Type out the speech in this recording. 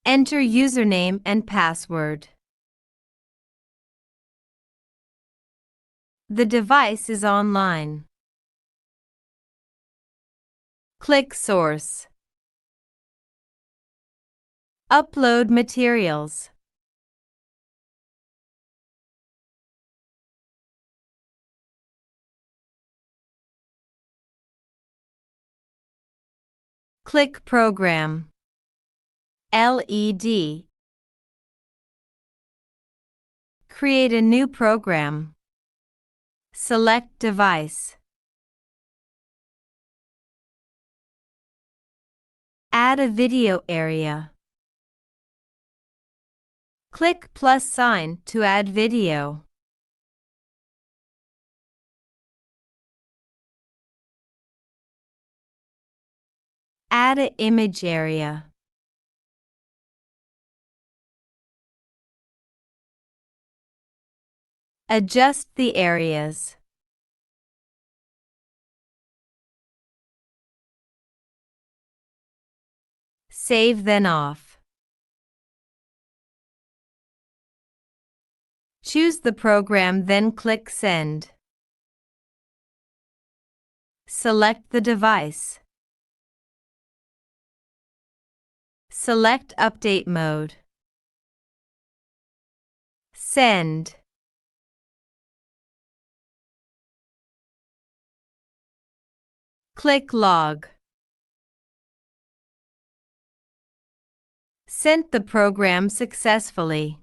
Enter username and password. The device is online. Click Source. Upload materials. Click Program. LED. Create a new program. Select Device. Add a video area. Click plus sign to add video. Add an image area. Adjust the areas. Save then off. Choose the program, then click Send. Select the device. Select Update Mode. Send. Click Log. Sent the program successfully.